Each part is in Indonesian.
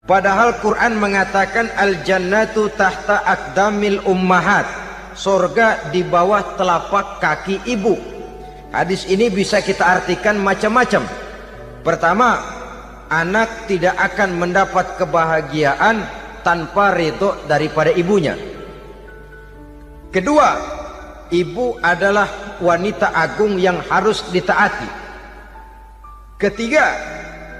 Padahal Quran mengatakan al-jannatu tahta aqdamil ummahat, surga di bawah telapak kaki ibu. Hadis ini bisa kita artikan macam-macam. Pertama, anak tidak akan mendapat kebahagiaan tanpa ridho daripada ibunya. Kedua, ibu adalah wanita agung yang harus ditaati. Ketiga,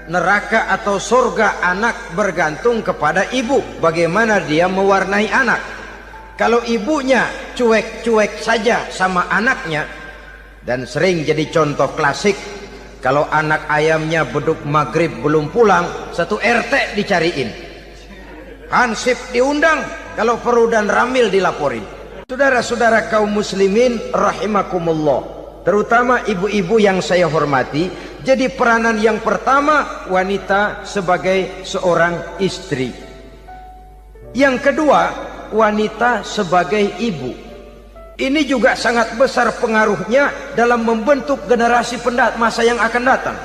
neraka atau surga anak bergantung kepada ibu, bagaimana dia mewarnai anak. Kalau ibunya cuek-cuek saja sama anaknya, dan sering jadi contoh klasik, kalau anak ayamnya beduk maghrib belum pulang, satu RT dicariin, hansip diundang, kalau perlu dan ramil dilaporin. Saudara-saudara kaum muslimin rahimakumullah, terutama ibu-ibu yang saya hormati, jadi peranan yang pertama wanita sebagai seorang istri. Yang kedua, wanita sebagai ibu. Ini juga sangat besar pengaruhnya dalam membentuk generasi masa yang akan datang.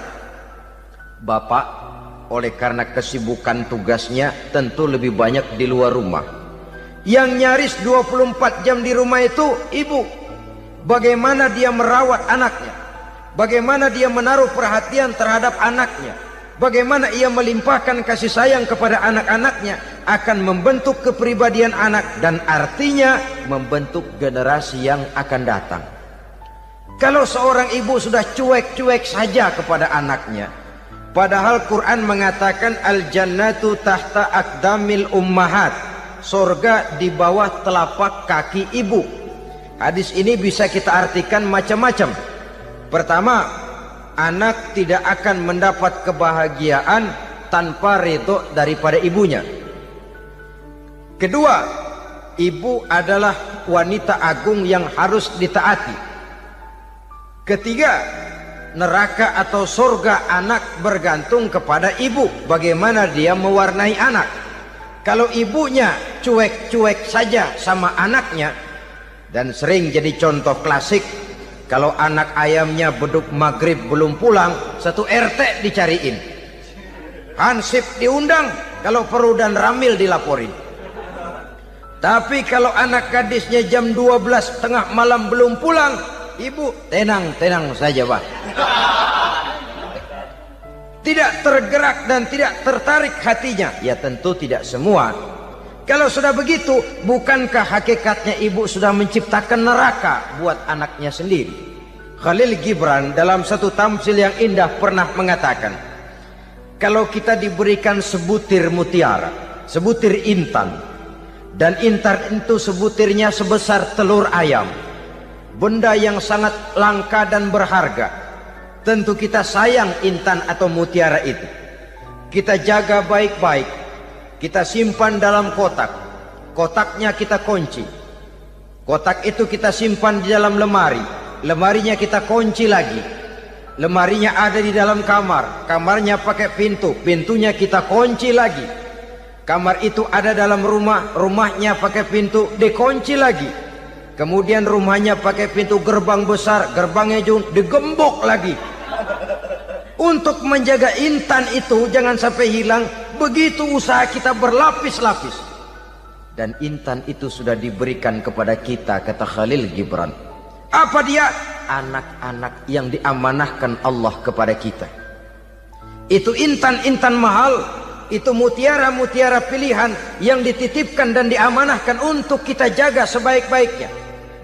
Bapak oleh karena kesibukan tugasnya tentu lebih banyak di luar rumah. Yang nyaris 24 jam di rumah itu ibu. Bagaimana dia merawat anaknya, bagaimana dia menaruh perhatian terhadap anaknya, bagaimana ia melimpahkan kasih sayang kepada anak-anaknya, akan membentuk kepribadian anak dan artinya membentuk generasi yang akan datang. Kalau seorang ibu sudah cuek-cuek saja kepada anaknya, padahal Quran mengatakan al-jannatu tahta aqdamil ummahat, surga di bawah telapak kaki ibu. Hadis ini bisa kita artikan macam-macam. Pertama, anak tidak akan mendapat kebahagiaan tanpa ridho daripada ibunya. Kedua, ibu adalah wanita agung yang harus ditaati. Ketiga, neraka atau surga anak bergantung kepada ibu, bagaimana dia mewarnai anak. Kalau ibunya cuek-cuek saja sama anaknya, dan sering jadi contoh klasik, kalau anak ayamnya beduk maghrib belum pulang, satu RT dicariin, hansip diundang, kalau perlu dan ramil dilaporin. Tapi kalau anak gadisnya jam 12 tengah malam belum pulang, ibu tenang saja Pak. Tidak tergerak dan tidak tertarik hatinya. Ya tentu tidak semua. Kalau sudah begitu, bukankah hakikatnya ibu sudah menciptakan neraka buat anaknya sendiri? Khalil Gibran dalam satu tamsil yang indah pernah mengatakan, kalau kita diberikan sebutir mutiara, sebutir intan, dan intan itu sebutirnya sebesar telur ayam, benda yang sangat langka dan berharga, tentu kita sayang intan atau mutiara itu. Kita jaga baik-baik, kita simpan dalam kotak, kotaknya kita kunci, kotak itu kita simpan di dalam lemari, lemarinya kita kunci lagi, lemarinya ada di dalam kamar, kamarnya pakai pintu, pintunya kita kunci lagi, kamar itu ada dalam rumah, rumahnya pakai pintu, dikunci lagi, kemudian rumahnya pakai pintu gerbang besar, gerbangnya juga digembok lagi. Untuk menjaga intan itu jangan sampai hilang, begitu usaha kita berlapis-lapis. Dan intan itu sudah diberikan kepada kita, kata Khalil Gibran. Apa dia? Anak-anak yang diamanahkan Allah kepada kita. Itu intan-intan mahal, itu mutiara-mutiara pilihan yang dititipkan dan diamanahkan untuk kita jaga sebaik-baiknya.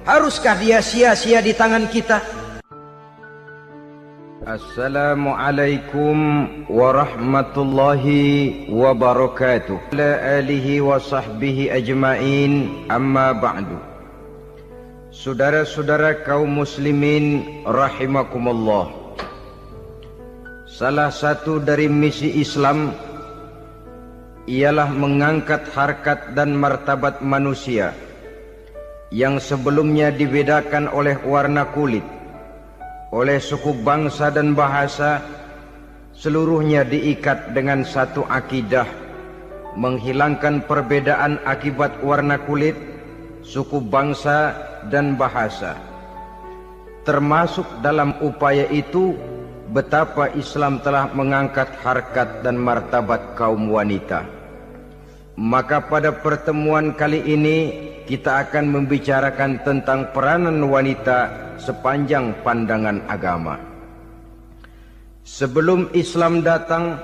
Haruskah dia sia-sia di tangan kita? Assalamualaikum warahmatullahi wabarakatuh. Ala alihi wa sahbihi ajma'in, amma ba'du. Saudara-saudara kaum muslimin rahimakumullah, salah satu dari misi Islam ialah mengangkat harkat dan martabat manusia yang sebelumnya dibedakan oleh warna kulit, oleh suku bangsa dan bahasa, seluruhnya diikat dengan satu akidah, menghilangkan perbedaan akibat warna kulit, suku bangsa dan bahasa. Termasuk dalam upaya itu betapa Islam telah mengangkat harkat dan martabat kaum wanita. Maka pada pertemuan kali ini kita akan membicarakan tentang peranan wanita sepanjang pandangan agama. Sebelum Islam datang,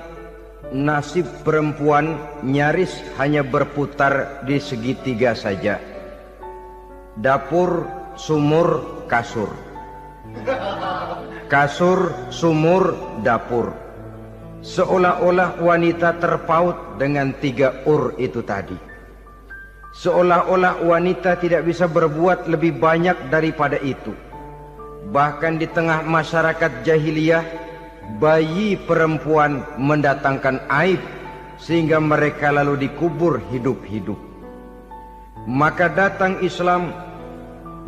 nasib perempuan nyaris hanya berputar di segitiga saja. Dapur, sumur, kasur. Kasur, sumur, dapur. Seolah-olah wanita terpaut dengan 3 itu tadi. Seolah-olah wanita tidak bisa berbuat lebih banyak daripada itu. Bahkan di tengah masyarakat jahiliyah, bayi perempuan mendatangkan aib sehingga mereka lalu dikubur hidup-hidup. Maka datang Islam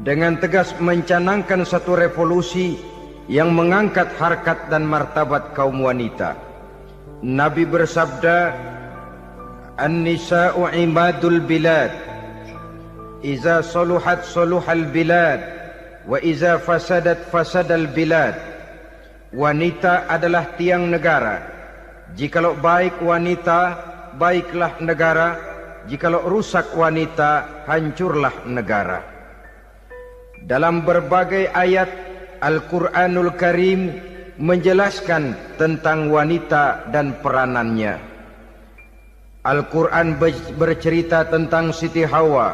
dengan tegas mencanangkan satu revolusi yang mengangkat harkat dan martabat kaum wanita. Nabi bersabda, "An-nisa'u imadul bilad. Iza saluhat saluhal bilad, wa iza fasadat fasadal bilad." Wanita adalah tiang negara. Jikalau baik wanita, baiklah negara. Jikalau rusak wanita, hancurlah negara. Dalam berbagai ayat Al-Quranul Karim menjelaskan tentang wanita dan peranannya. Al-Quran bercerita tentang Siti Hawa.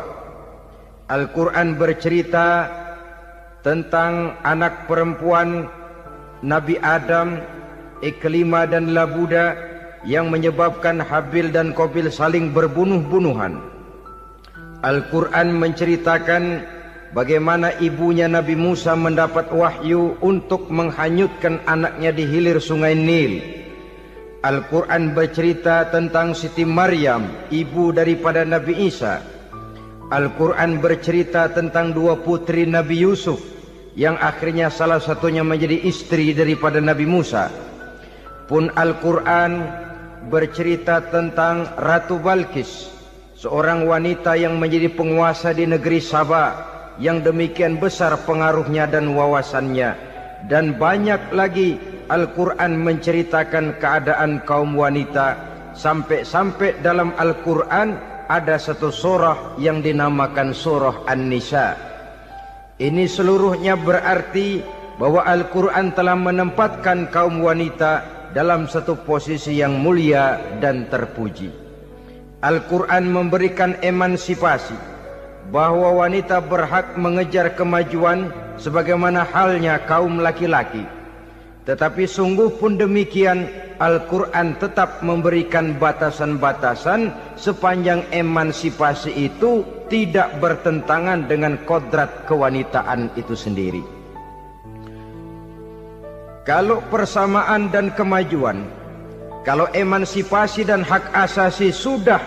Al-Quran bercerita tentang anak perempuan Nabi Adam, Iklima dan Labuda, yang menyebabkan Habil dan Qabil saling berbunuh-bunuhan. Al-Quran menceritakan bagaimana ibunya Nabi Musa mendapat wahyu untuk menghanyutkan anaknya di hilir sungai Nil. Al-Quran bercerita tentang Siti Maryam, ibu daripada Nabi Isa. Al-Quran bercerita tentang 2 putri Nabi Yusuf, yang akhirnya salah satunya menjadi istri daripada Nabi Musa. Pun Al-Quran bercerita tentang Ratu Balkis, seorang wanita yang menjadi penguasa di negeri Sabah, yang demikian besar pengaruhnya dan wawasannya. Dan banyak lagi Al-Quran menceritakan keadaan kaum wanita, sampai-sampai dalam Al-Quran ada satu surah yang dinamakan surah An-Nisa. Ini seluruhnya berarti bahwa Al-Quran telah menempatkan kaum wanita dalam satu posisi yang mulia dan terpuji. Al-Quran memberikan emansipasi, bahwa wanita berhak mengejar kemajuan sebagaimana halnya kaum laki-laki. Tetapi sungguh pun demikian, Al-Quran tetap memberikan batasan-batasan sepanjang emansipasi itu tidak bertentangan dengan kodrat kewanitaan itu sendiri. Kalau persamaan dan kemajuan, kalau emansipasi dan hak asasi sudah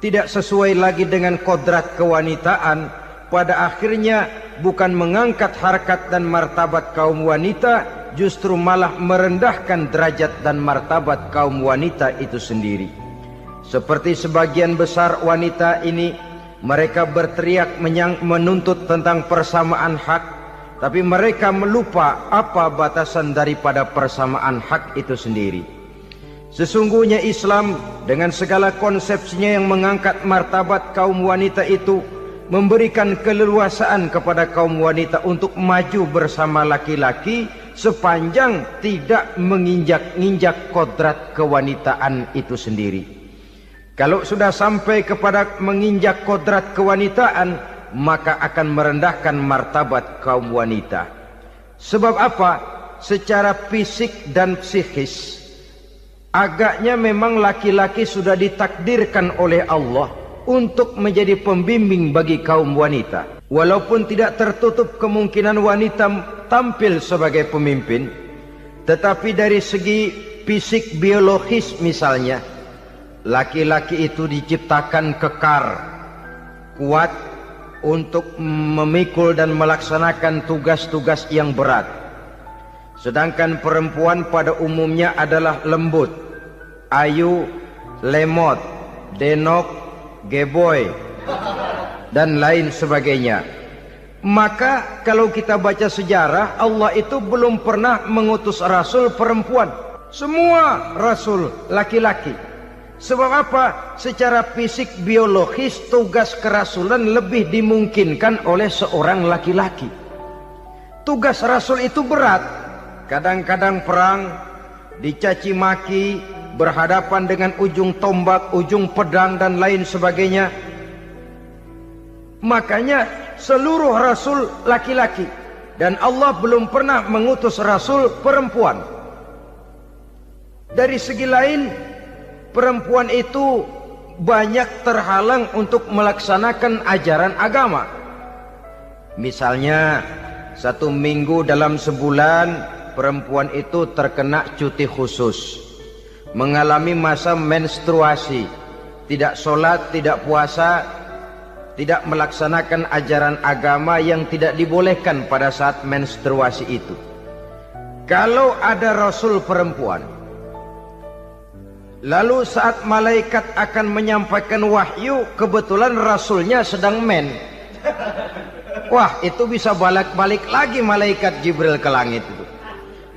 tidak sesuai lagi dengan kodrat kewanitaan, pada akhirnya bukan mengangkat harkat dan martabat kaum wanita, justru malah merendahkan derajat dan martabat kaum wanita itu sendiri. Seperti sebagian besar wanita ini, mereka berteriak menuntut tentang persamaan hak, tapi mereka melupa apa batasan daripada persamaan hak itu sendiri. Sesungguhnya Islam dengan segala konsepsinya yang mengangkat martabat kaum wanita itu, memberikan keleluasaan kepada kaum wanita untuk maju bersama laki-laki sepanjang tidak menginjak-injak kodrat kewanitaan itu sendiri. Kalau sudah sampai kepada menginjak kodrat kewanitaan, maka akan merendahkan martabat kaum wanita. Sebab apa? Secara fisik dan psikis, agaknya memang laki-laki sudah ditakdirkan oleh Allah untuk menjadi pembimbing bagi kaum wanita. Walaupun tidak tertutup kemungkinan wanita tampil sebagai pemimpin, tetapi dari segi fisik biologis misalnya, laki-laki itu diciptakan kekar, kuat untuk memikul dan melaksanakan tugas-tugas yang berat. Sedangkan perempuan pada umumnya adalah lembut, ayu, lemot, denok, geboy, dan lain sebagainya. Maka kalau kita baca sejarah, Allah itu belum pernah mengutus rasul perempuan. Semua rasul laki-laki. Sebab apa? Secara fisik biologis tugas kerasulan lebih dimungkinkan oleh seorang laki-laki. Tugas rasul itu berat. Kadang-kadang perang, dicaci maki, berhadapan dengan ujung tombak, ujung pedang dan lain sebagainya. Makanya seluruh rasul laki-laki, dan Allah belum pernah mengutus rasul perempuan. Dari segi lain, perempuan itu banyak terhalang untuk melaksanakan ajaran agama. Misalnya, 1 minggu dalam sebulan perempuan itu terkena cuti khusus, mengalami masa menstruasi, tidak sholat, tidak puasa, tidak melaksanakan ajaran agama yang tidak dibolehkan pada saat menstruasi itu. Kalau ada rasul perempuan, lalu saat malaikat akan menyampaikan wahyu, kebetulan rasulnya sedang wah, itu bisa balik lagi malaikat Jibril ke langit itu.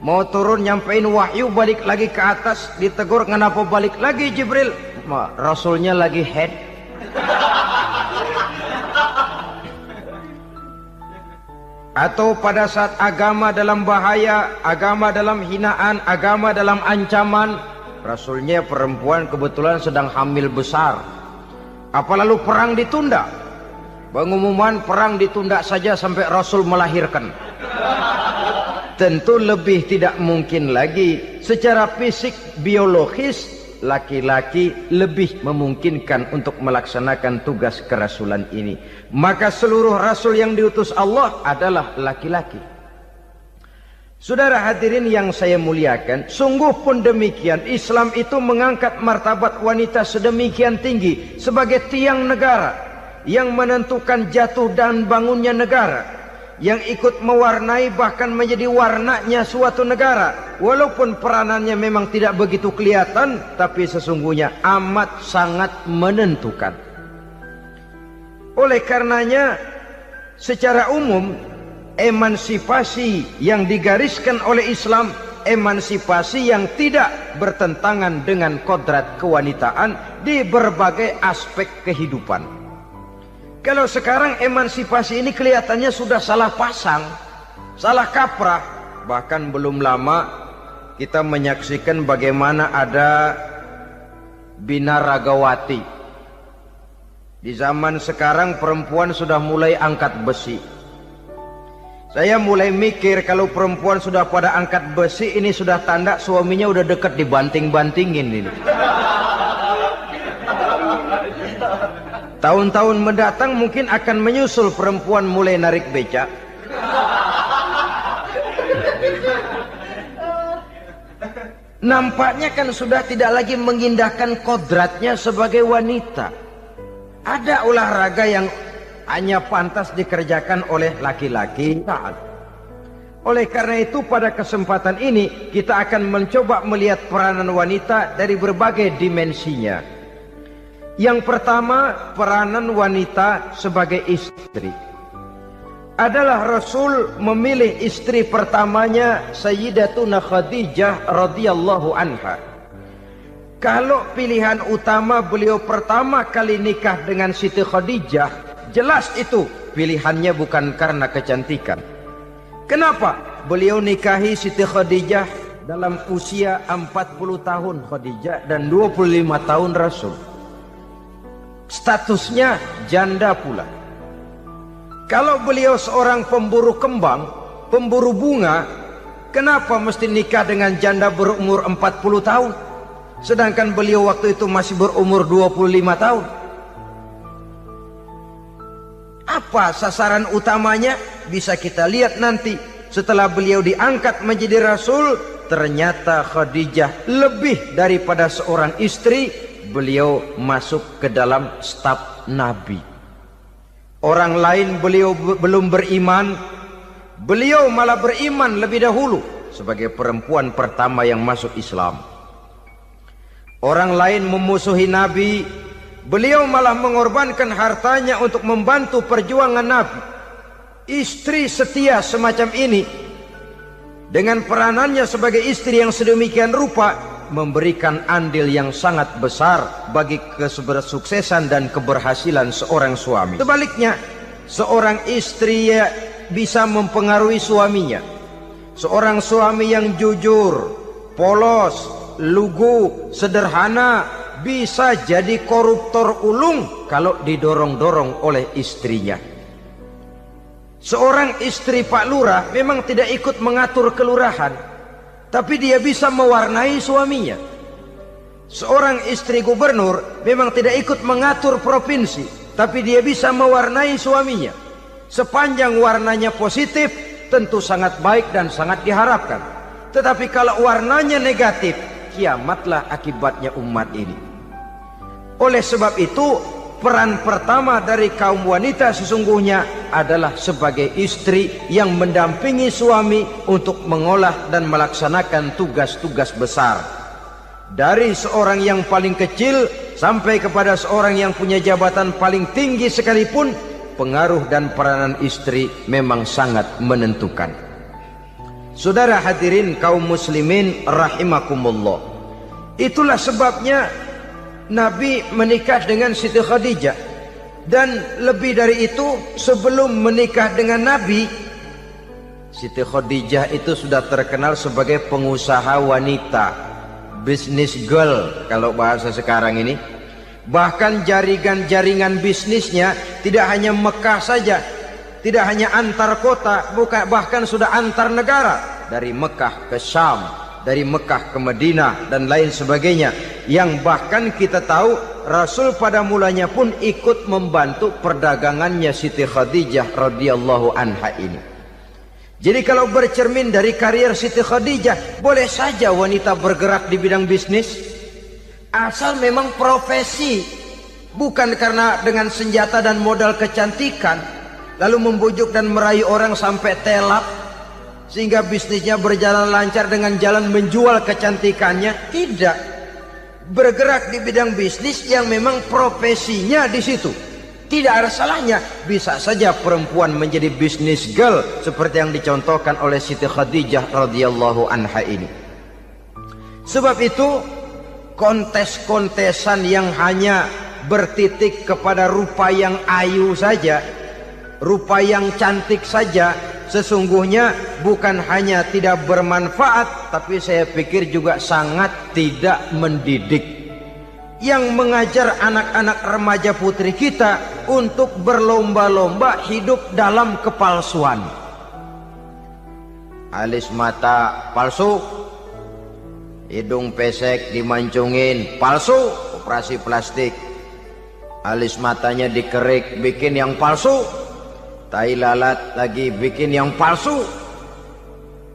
Mau turun nyampein wahyu, balik lagi ke atas, ditegur, kenapa balik lagi Jibril? Rasulnya lagi head. Atau pada saat agama dalam bahaya, agama dalam hinaan, agama dalam ancaman, rasulnya perempuan kebetulan sedang hamil besar. Apa lalu perang ditunda? Pengumuman perang ditunda saja sampai rasul melahirkan. Tentu lebih tidak mungkin lagi. Secara fisik biologis, laki-laki lebih memungkinkan untuk melaksanakan tugas kerasulan ini. Maka seluruh rasul yang diutus Allah adalah laki-laki. Saudara hadirin yang saya muliakan, sungguh pun demikian, Islam itu mengangkat martabat wanita sedemikian tinggi sebagai tiang negara yang menentukan jatuh dan bangunnya negara, yang ikut mewarnai bahkan menjadi warnanya suatu negara. Walaupun peranannya memang tidak begitu kelihatan, tapi sesungguhnya amat sangat menentukan. Oleh karenanya, secara umum, emansipasi yang digariskan oleh Islam, emansipasi yang tidak bertentangan dengan kodrat kewanitaan di berbagai aspek kehidupan. Kalau sekarang emansipasi ini kelihatannya sudah salah pasang, salah kaprah. Bahkan belum lama kita menyaksikan bagaimana ada binaragawati. Di zaman sekarang perempuan sudah mulai angkat besi. Saya mulai mikir kalau perempuan sudah pada angkat besi, ini sudah tanda suaminya udah dekat dibanting-bantingin ini. Tahun-tahun mendatang mungkin akan menyusul perempuan mulai narik becak. Nampaknya kan sudah tidak lagi mengindahkan kodratnya sebagai wanita. Ada olahraga yang hanya pantas dikerjakan oleh laki-laki. Oleh karena itu pada kesempatan ini kita akan mencoba melihat peranan wanita dari berbagai dimensinya. Yang pertama, peranan wanita sebagai istri. Adalah Rasul memilih istri pertamanya Sayyidatuna Khadijah radhiyallahu anha. Kalau pilihan utama beliau pertama kali nikah dengan Siti Khadijah, jelas itu pilihannya bukan karena kecantikan. Kenapa? Beliau nikahi Siti Khadijah dalam usia 40 tahun Khadijah dan 25 tahun Rasul. Statusnya janda pula. Kalau beliau seorang pemburu kembang, pemburu bunga, kenapa mesti nikah dengan janda berumur 40 tahun? Sedangkan beliau waktu itu masih berumur 25 tahun. Apa sasaran utamanya? Bisa kita lihat nanti. Setelah beliau diangkat menjadi Rasul, ternyata Khadijah lebih daripada seorang istri. Beliau masuk ke dalam staf Nabi. Orang lain beliau belum beriman, beliau malah beriman lebih dahulu sebagai perempuan pertama yang masuk Islam. Orang lain memusuhi Nabi, beliau malah mengorbankan hartanya untuk membantu perjuangan Nabi. Istri setia semacam ini, dengan peranannya sebagai istri yang sedemikian rupa, memberikan andil yang sangat besar bagi kesuksesan dan keberhasilan seorang suami. Sebaliknya, seorang istri bisa mempengaruhi suaminya. Seorang suami yang jujur, polos, lugu, sederhana bisa jadi koruptor ulung kalau didorong-dorong oleh istrinya. Seorang istri Pak Lurah memang tidak ikut mengatur kelurahan, tapi dia bisa mewarnai suaminya. Seorang istri gubernur memang tidak ikut mengatur provinsi, tapi dia bisa mewarnai suaminya. Sepanjang warnanya positif, tentu sangat baik dan sangat diharapkan. Tetapi kalau warnanya negatif, kiamatlah akibatnya umat ini. Oleh sebab itu, peran pertama dari kaum wanita sesungguhnya adalah sebagai istri yang mendampingi suami untuk mengolah dan melaksanakan tugas-tugas besar. Dari seorang yang paling kecil sampai kepada seorang yang punya jabatan paling tinggi sekalipun, pengaruh dan peranan istri memang sangat menentukan. Saudara hadirin kaum muslimin rahimakumullah. Itulah sebabnya Nabi menikah dengan Siti Khadijah, dan lebih dari itu, sebelum menikah dengan Nabi, Siti Khadijah itu sudah terkenal sebagai pengusaha wanita, business girl kalau bahasa sekarang ini. Bahkan jaringan-jaringan bisnisnya tidak hanya Mekah saja, tidak hanya antar kota, bahkan sudah antar negara, dari Mekah ke Syam, dari Mekah ke Madinah dan lain sebagainya, yang bahkan kita tahu Rasul pada mulanya pun ikut membantu perdagangannya Siti Khadijah radhiyallahu anha ini. Jadi kalau bercermin dari karier Siti Khadijah, boleh saja wanita bergerak di bidang bisnis, asal memang profesi, bukan karena dengan senjata dan modal kecantikan lalu membujuk dan merayu orang sampai telap sehingga bisnisnya berjalan lancar dengan jalan menjual kecantikannya. Tidak, bergerak di bidang bisnis yang memang profesinya di situ. Tidak ada salahnya. Bisa saja perempuan menjadi business girl seperti yang dicontohkan oleh Siti Khadijah radhiyallahu anha ini. Sebab itu, kontes-kontesan yang hanya bertitik kepada rupa yang ayu saja, rupa yang cantik saja, sesungguhnya bukan hanya tidak bermanfaat, tapi saya pikir juga sangat tidak mendidik. Yang mengajar anak-anak remaja putri kita untuk berlomba-lomba hidup dalam kepalsuan. Alis mata palsu, hidung pesek dimancungin palsu, operasi plastik. Alis matanya dikerik, bikin yang palsu. Tai lalat lagi bikin yang palsu.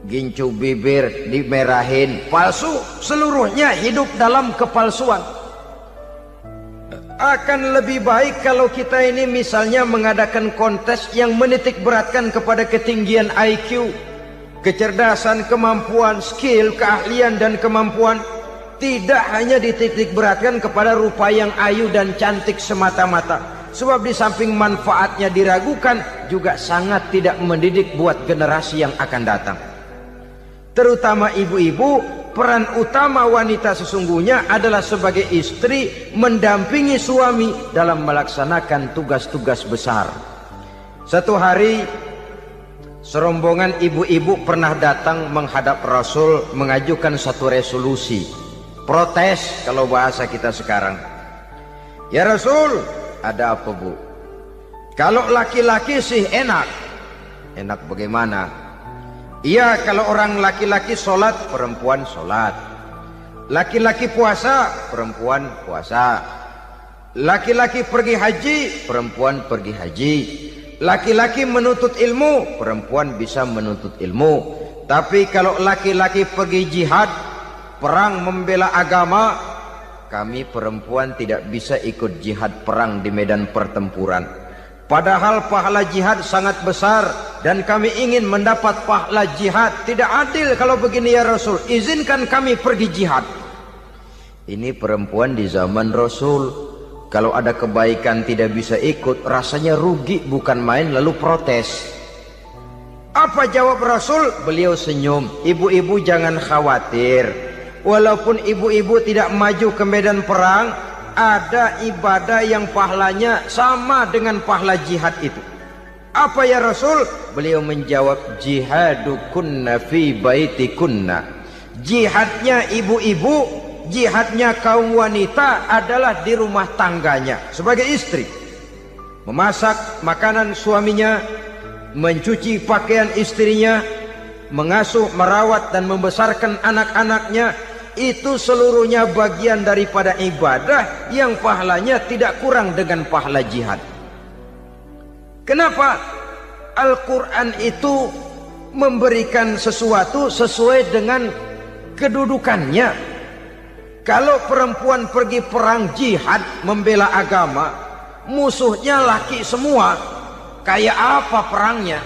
Gincu bibir dimerahin, palsu. Seluruhnya hidup dalam kepalsuan. Akan lebih baik kalau kita ini misalnya mengadakan kontes yang menitik beratkan kepada ketinggian IQ, kecerdasan, kemampuan, skill, keahlian dan kemampuan. Tidak hanya dititik beratkan kepada rupa yang ayu dan cantik semata-mata. Sebab di samping manfaatnya diragukan, juga sangat tidak mendidik buat generasi yang akan datang. Terutama ibu-ibu, peran utama wanita sesungguhnya adalah sebagai istri mendampingi suami dalam melaksanakan tugas-tugas besar. Satu hari, serombongan ibu-ibu pernah datang menghadap Rasul mengajukan satu resolusi. Protes kalau bahasa kita sekarang. Ya Rasul, ada apa bu? Kalau laki-laki sih enak. Enak bagaimana? Iya, kalau orang laki-laki sholat, perempuan sholat. Laki-laki puasa, perempuan puasa. Laki-laki pergi haji, perempuan pergi haji. Laki-laki menuntut ilmu, perempuan bisa menuntut ilmu. Tapi kalau laki-laki pergi jihad, perang membela agama, kami perempuan tidak bisa ikut jihad perang di medan pertempuran. Padahal pahala jihad sangat besar dan kami ingin mendapat pahala jihad. Tidak adil kalau begini ya Rasul, izinkan kami pergi jihad. Ini perempuan di zaman Rasul, kalau ada kebaikan tidak bisa ikut, rasanya rugi bukan main, lalu protes. Apa jawab Rasul? Beliau senyum. Ibu-ibu jangan khawatir, walaupun ibu-ibu tidak maju ke medan perang, ada ibadah yang pahalanya sama dengan pahala jihad itu. Apa ya Rasul? Beliau menjawab, jihadukunna fi baitikunna. Jihadnya ibu-ibu, jihadnya kaum wanita adalah di rumah tangganya sebagai istri. Memasak makanan suaminya, mencuci pakaian istrinya, mengasuh, merawat dan membesarkan anak-anaknya, itu seluruhnya bagian daripada ibadah yang pahalanya tidak kurang dengan pahala jihad. Kenapa? Al-Quran itu memberikan sesuatu sesuai dengan kedudukannya. Kalau perempuan pergi perang jihad membela agama, musuhnya laki semua, kayak apa perangnya?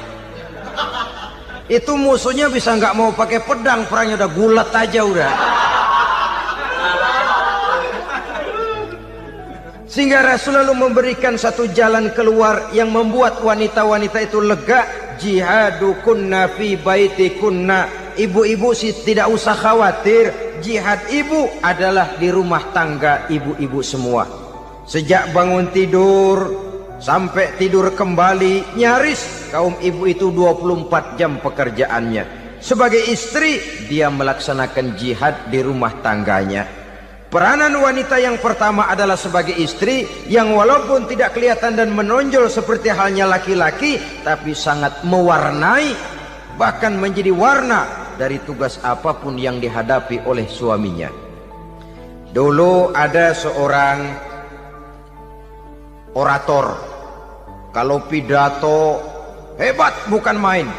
Itu musuhnya bisa nggak mau pakai pedang, perangnya udah gulat aja udah. Sehingga Rasul lalu memberikan satu jalan keluar yang membuat wanita-wanita itu lega. Jihadukunna fi baitikunna. Ibu-ibu sih tidak usah khawatir, jihad ibu adalah di rumah tangga ibu-ibu semua. Sejak bangun tidur sampai tidur kembali, nyaris kaum ibu itu 24 jam pekerjaannya. Sebagai istri, dia melaksanakan jihad di rumah tangganya. Peranan wanita yang pertama adalah sebagai istri, yang walaupun tidak kelihatan dan menonjol seperti halnya laki-laki, tapi sangat mewarnai, bahkan menjadi warna dari tugas apapun yang dihadapi oleh suaminya. Dulu ada seorang orator, kalau pidato hebat bukan main.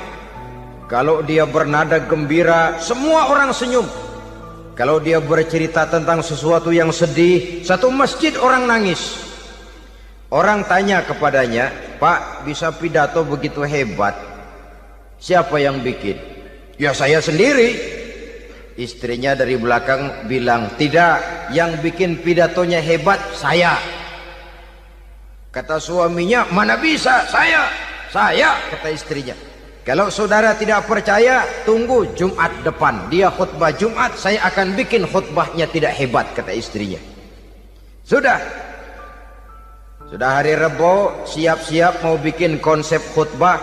Kalau dia bernada gembira, semua orang senyum. Kalau dia bercerita tentang sesuatu yang sedih, satu masjid orang nangis. Orang tanya kepadanya, Pak, bisa pidato begitu hebat, siapa yang bikin? Ya saya sendiri. Istrinya dari belakang bilang, tidak, yang bikin pidatonya hebat saya. Kata suaminya, mana bisa, saya, kata istrinya. Kalau saudara tidak percaya, tunggu Jumat depan, dia khutbah Jumat, saya akan bikin khutbahnya tidak hebat, kata istrinya. Sudah hari Rebo, siap-siap mau bikin konsep khutbah,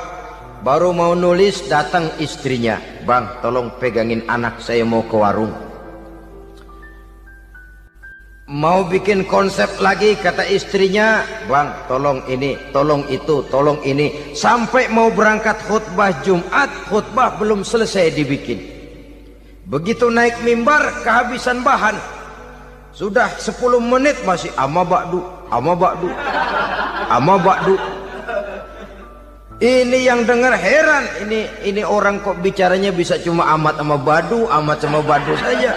baru mau nulis, datang istrinya, Bang, tolong pegangin anak, saya mau ke warung. Mau bikin konsep lagi, kata istrinya, Bang, tolong ini, tolong itu, tolong ini. Sampai mau berangkat khutbah Jumat, khutbah belum selesai dibikin. Begitu naik mimbar, kehabisan bahan. Sudah 10 menit masih ama ba'du, ama ba'du, ama ba'du. Ini yang dengar heran, ini orang kok bicaranya bisa cuma amat sama badu, amat sama badu saja.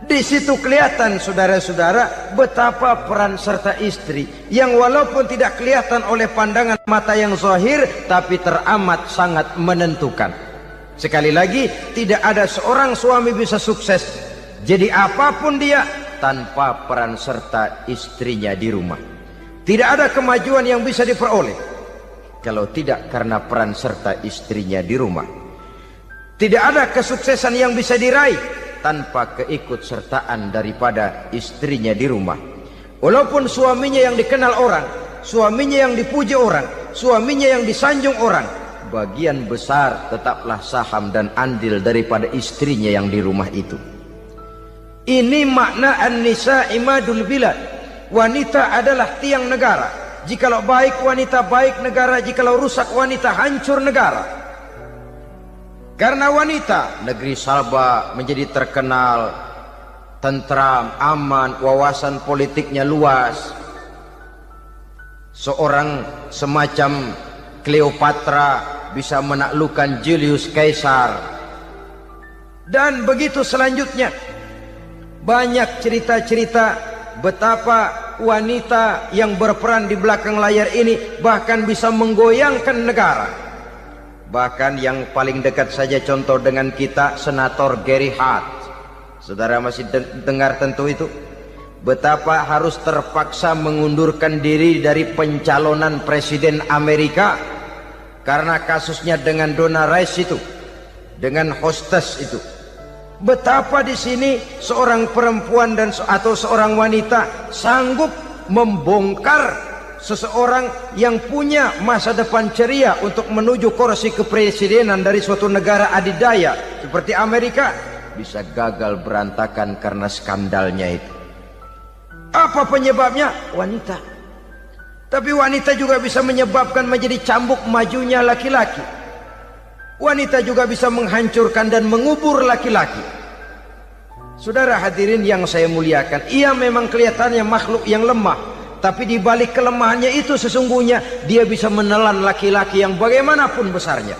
Di situ kelihatan saudara-saudara betapa peran serta istri yang walaupun tidak kelihatan oleh pandangan mata yang zahir, tapi teramat sangat menentukan. Sekali lagi, tidak ada seorang suami bisa sukses jadi apapun dia tanpa peran serta istrinya di rumah. Tidak ada kemajuan yang bisa diperoleh kalau tidak karena peran serta istrinya di rumah. Tidak ada kesuksesan yang bisa diraih tanpa keikutsertaan daripada istrinya di rumah. Walaupun suaminya yang dikenal orang, suaminya yang dipuji orang, suaminya yang disanjung orang, bagian besar tetaplah saham dan andil daripada istrinya yang di rumah itu. Ini makna an-nisa imadul bilad. Wanita adalah tiang negara. Jikalau baik wanita, baik negara. Jikalau rusak wanita, hancur negara. Karena wanita, negeri Salba menjadi terkenal, tentram, aman, wawasan politiknya luas. Seorang semacam Cleopatra bisa menaklukkan Julius Caesar. Dan begitu selanjutnya. Banyak cerita-cerita betapa wanita yang berperan di belakang layar ini bahkan bisa menggoyangkan negara. Bahkan yang paling dekat saja contoh dengan kita, Senator Gary Hart. Saudara masih dengar tentu itu. Betapa harus terpaksa mengundurkan diri dari pencalonan presiden Amerika karena kasusnya dengan Donna Rice itu, dengan hostess itu. Betapa di sini seorang perempuan atau seorang wanita sanggup membongkar seseorang yang punya masa depan ceria untuk menuju kursi kepresidenan dari suatu negara adidaya seperti Amerika, bisa gagal berantakan karena skandalnya itu. Apa penyebabnya? Wanita. Tapi wanita juga bisa menyebabkan menjadi cambuk majunya laki-laki. Wanita juga bisa menghancurkan dan mengubur laki-laki. Saudara hadirin yang saya muliakan, ia memang kelihatannya makhluk yang lemah, tapi di balik kelemahannya itu sesungguhnya dia bisa menelan laki-laki yang bagaimanapun besarnya.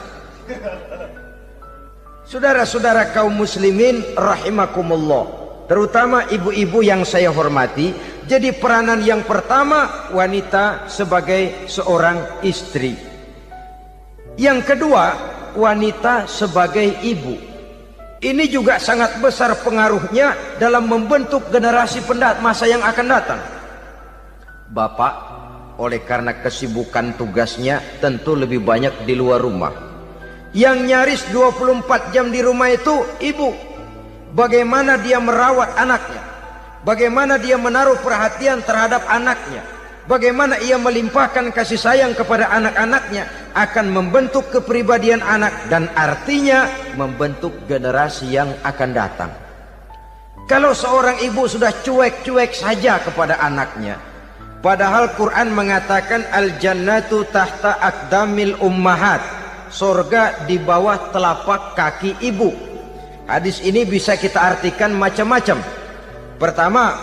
Saudara-saudara kaum muslimin rahimakumullah, terutama ibu-ibu yang saya hormati, jadi peranan yang pertama wanita sebagai seorang istri. Yang kedua, wanita sebagai ibu. Ini juga sangat besar pengaruhnya dalam membentuk generasi masa yang akan datang. Bapak, oleh karena kesibukan tugasnya tentu lebih banyak di luar rumah. Yang nyaris 24 jam di rumah itu ibu. Bagaimana dia merawat anaknya, bagaimana dia menaruh perhatian terhadap anaknya, bagaimana ia melimpahkan kasih sayang kepada anak-anaknya, akan membentuk kepribadian anak dan artinya membentuk generasi yang akan datang. Kalau seorang ibu sudah cuek-cuek saja kepada anaknya, padahal Quran mengatakan al-jannatu tahta aqdamil ummahat, surga di bawah telapak kaki ibu. Hadis ini bisa kita artikan macam-macam. Pertama,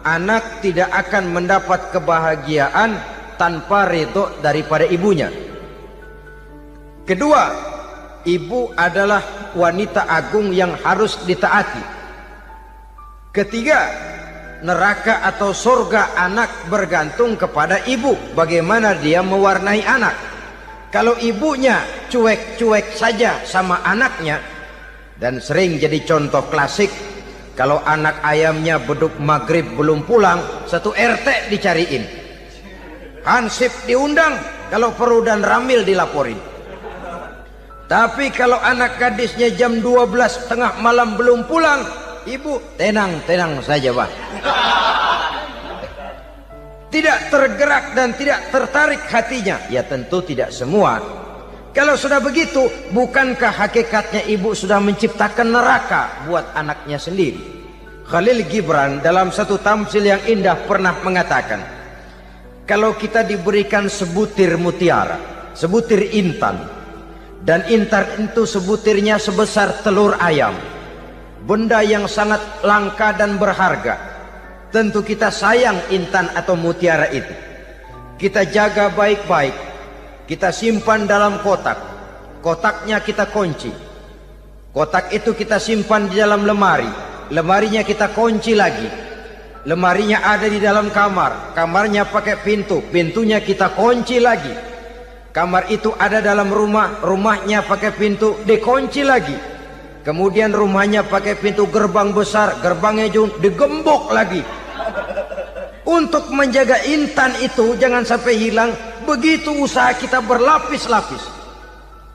anak tidak akan mendapat kebahagiaan tanpa ridho daripada ibunya. Kedua, ibu adalah wanita agung yang harus ditaati. Ketiga, neraka atau surga anak bergantung kepada ibu, bagaimana dia mewarnai anak. Kalau ibunya cuek-cuek saja sama anaknya, dan sering jadi contoh klasik, kalau anak ayamnya beduk maghrib belum pulang, satu RT dicariin, hansip diundang, kalau perlu dan ramil dilaporin. Tapi kalau anak gadisnya jam 12 tengah malam belum pulang, ibu tenang-tenang saja Pak. Tidak tergerak dan tidak tertarik hatinya. Ya tentu tidak semua. Kalau sudah begitu, bukankah hakikatnya ibu sudah menciptakan neraka buat anaknya sendiri? Khalil Gibran dalam satu tamsil yang indah pernah mengatakan, kalau kita diberikan sebutir mutiara, sebutir intan, dan intan itu sebutirnya sebesar telur ayam, benda yang sangat langka dan berharga, tentu kita sayang intan atau mutiara itu. Kita jaga baik-baik, kita simpan dalam kotak, kotaknya kita kunci, kotak itu kita simpan di dalam lemari, lemarinya kita kunci lagi, lemarinya ada di dalam kamar, kamarnya pakai pintu, pintunya kita kunci lagi, kamar itu ada dalam rumah, rumahnya pakai pintu, dikunci lagi, kemudian rumahnya pakai pintu gerbang besar, gerbangnya juga digembok lagi. Untuk menjaga intan itu jangan sampai hilang, begitu usaha kita berlapis-lapis.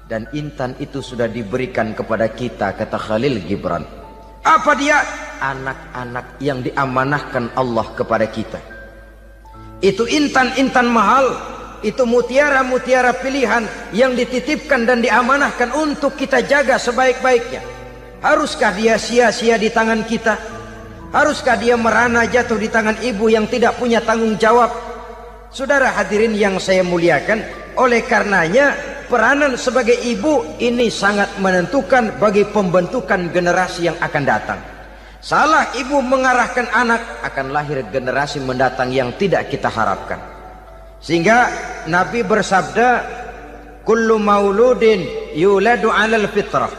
Dan intan itu sudah diberikan kepada kita, kata Khalil Gibran. Apa dia? Anak-anak yang diamanahkan Allah kepada kita. Itu intan-intan mahal, itu mutiara-mutiara pilihan yang dititipkan dan diamanahkan untuk kita jaga sebaik-baiknya. Haruskah dia sia-sia di tangan kita? Haruskah dia merana jatuh di tangan ibu yang tidak punya tanggung jawab? Saudara hadirin yang saya muliakan, oleh karenanya peranan sebagai ibu ini sangat menentukan bagi pembentukan generasi yang akan datang. Salah ibu mengarahkan anak, akan lahir generasi mendatang yang tidak kita harapkan. Sehingga Nabi bersabda, kullu mauludin yuladu 'alal fitrah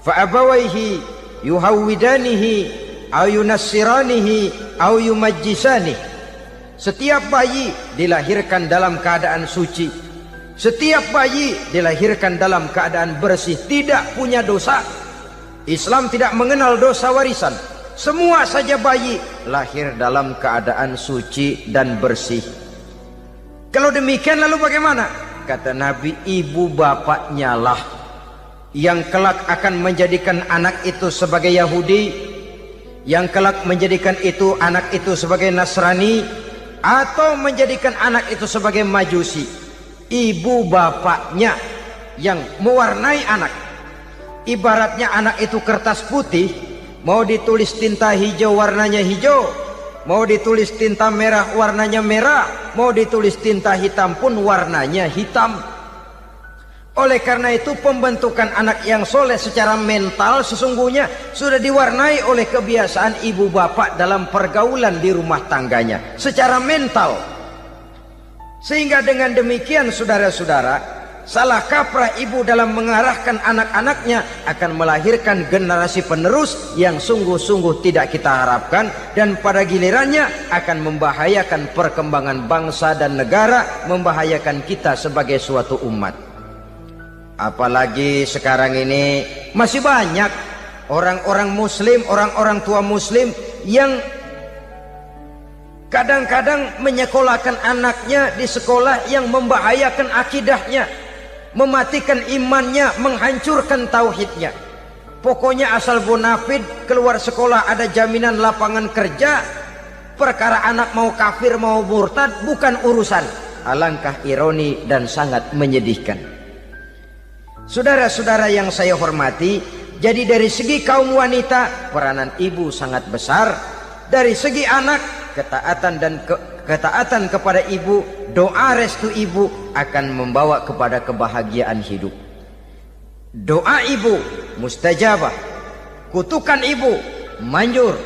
fa abawayhi yuhawwidanihi aw yunassiranihi aw yumajjisanihi. Setiap bayi dilahirkan dalam keadaan suci, setiap bayi dilahirkan dalam keadaan bersih, tidak punya dosa. Islam tidak mengenal dosa warisan. Semua saja bayi lahir dalam keadaan suci dan bersih. Kalau demikian lalu bagaimana? Kata Nabi, ibu bapaknya lah yang kelak akan menjadikan anak itu sebagai Yahudi, yang kelak menjadikan itu anak itu sebagai Nasrani, atau menjadikan anak itu sebagai Majusi. Ibu bapaknya yang mewarnai anak. Ibaratnya anak itu kertas putih, mau ditulis tinta hijau warnanya hijau, mau ditulis tinta merah warnanya merah, mau ditulis tinta hitam pun warnanya hitam. Oleh karena itu pembentukan anak yang soleh secara mental sesungguhnya sudah diwarnai oleh kebiasaan ibu bapak dalam pergaulan di rumah tangganya secara mental. Sehingga dengan demikian saudara-saudara, salah kaprah ibu dalam mengarahkan anak-anaknya akan melahirkan generasi penerus yang sungguh-sungguh tidak kita harapkan, dan pada gilirannya akan membahayakan perkembangan bangsa dan negara, membahayakan kita sebagai suatu umat. Apalagi sekarang ini masih banyak orang-orang muslim, orang-orang tua muslim yang kadang-kadang menyekolahkan anaknya di sekolah yang membahayakan akidahnya, mematikan imannya, menghancurkan tauhidnya. Pokoknya asal bonafid keluar sekolah ada jaminan lapangan kerja, perkara anak mau kafir mau murtad bukan urusan. Alangkah ironi dan sangat menyedihkan. Saudara-saudara yang saya hormati, jadi dari segi kaum wanita peranan ibu sangat besar. Dari segi anak, ketaatan kepada ibu, doa restu ibu akan membawa kepada kebahagiaan hidup. Doa ibu mustajabah, kutukan ibu manjur.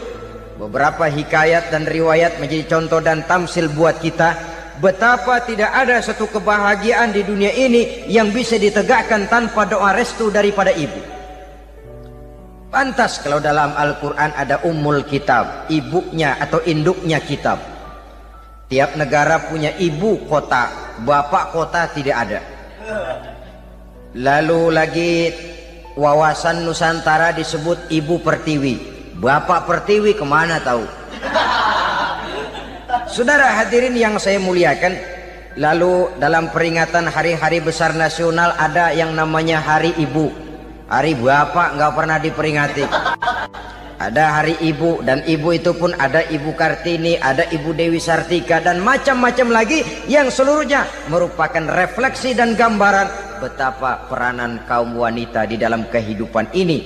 Beberapa hikayat dan riwayat menjadi contoh dan tamsil buat kita betapa tidak ada satu kebahagiaan di dunia ini yang bisa ditegakkan tanpa doa restu daripada ibu. Pantas kalau dalam Al-Quran ada ummul kitab, ibunya atau induknya kitab. Tiap negara punya ibu kota, bapak kota tidak ada. Lalu lagi wawasan Nusantara disebut ibu pertiwi, bapak pertiwi kemana tahu. Saudara hadirin yang saya muliakan, lalu dalam peringatan hari-hari besar nasional ada yang namanya Hari Ibu. Hari bapak nggak pernah diperingati. Ada Hari Ibu, dan ibu itu pun ada Ibu Kartini, ada Ibu Dewi Sartika, dan macam-macam lagi yang seluruhnya merupakan refleksi dan gambaran betapa peranan kaum wanita di dalam kehidupan ini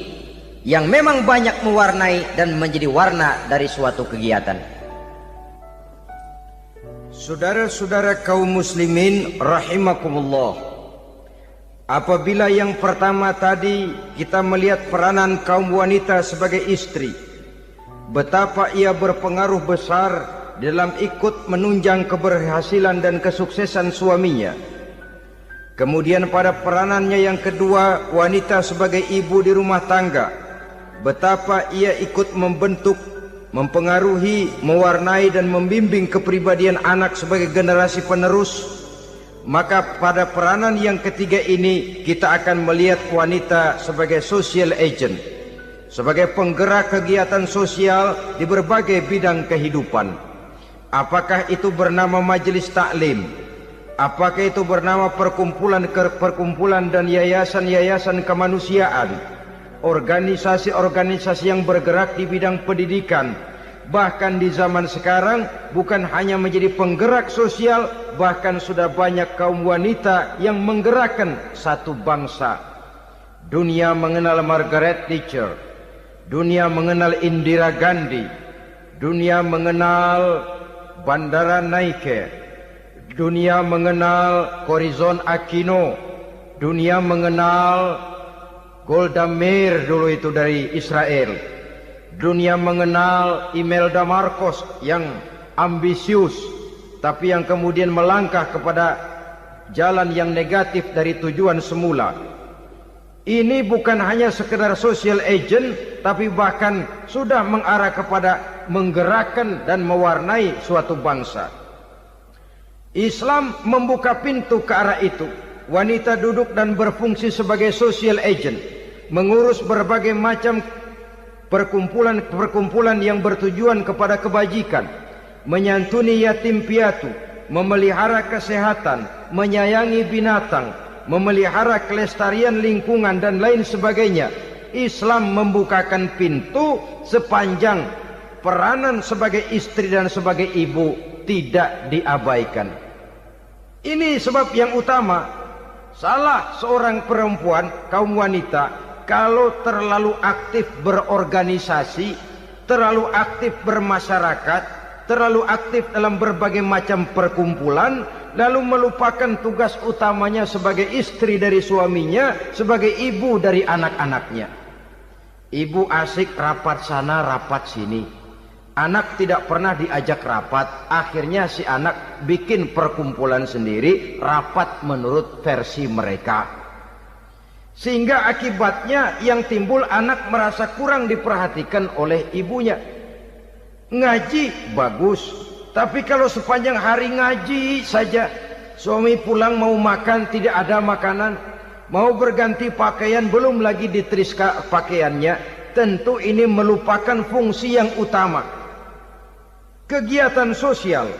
yang memang banyak mewarnai dan menjadi warna dari suatu kegiatan. Saudara-saudara kaum muslimin rahimakumullah, apabila yang pertama tadi kita melihat peranan kaum wanita sebagai istri, betapa ia berpengaruh besar dalam ikut menunjang keberhasilan dan kesuksesan suaminya. Kemudian pada peranannya yang kedua, wanita sebagai ibu di rumah tangga, betapa ia ikut membentuk, mempengaruhi, mewarnai dan membimbing kepribadian anak sebagai generasi penerus. Maka pada peranan yang ketiga ini kita akan melihat wanita sebagai social agent, sebagai penggerak kegiatan sosial di berbagai bidang kehidupan. Apakah itu bernama majelis taklim, apakah itu bernama perkumpulan dan yayasan-yayasan kemanusiaan, organisasi-organisasi yang bergerak di bidang pendidikan, bahkan di zaman sekarang bukan hanya menjadi penggerak sosial, bahkan sudah banyak kaum wanita yang menggerakkan satu bangsa. Dunia mengenal Margaret Thatcher, dunia mengenal Indira Gandhi, dunia mengenal Bandara Naike, dunia mengenal Corazon Aquino, dunia mengenal Golda Meir dulu itu dari Israel. Dunia mengenal Imelda Marcos yang ambisius, tapi yang kemudian melangkah kepada jalan yang negatif dari tujuan semula. Ini bukan hanya sekedar social agent, tapi bahkan sudah mengarah kepada menggerakkan dan mewarnai suatu bangsa. Islam membuka pintu ke arah itu. Wanita duduk dan berfungsi sebagai social agent, mengurus berbagai macam perkumpulan-perkumpulan yang bertujuan kepada kebajikan, menyantuni yatim piatu, memelihara kesehatan, menyayangi binatang, memelihara kelestarian lingkungan dan lain sebagainya. Islam membukakan pintu sepanjang peranan sebagai istri dan sebagai ibu tidak diabaikan. Ini sebab yang utama. Salah seorang perempuan, kaum wanita, kalau terlalu aktif berorganisasi, terlalu aktif bermasyarakat, terlalu aktif dalam berbagai macam perkumpulan, lalu melupakan tugas utamanya sebagai istri dari suaminya, sebagai ibu dari anak-anaknya. Ibu asik rapat sana, rapat sini. Anak tidak pernah diajak rapat, akhirnya si anak bikin perkumpulan sendiri, rapat menurut versi mereka. Sehingga akibatnya yang timbul anak merasa kurang diperhatikan oleh ibunya. Ngaji bagus, tapi kalau sepanjang hari ngaji saja, suami pulang mau makan tidak ada makanan, mau berganti pakaian belum lagi diteriska pakaiannya, tentu ini melupakan fungsi yang utama. Kegiatan sosial,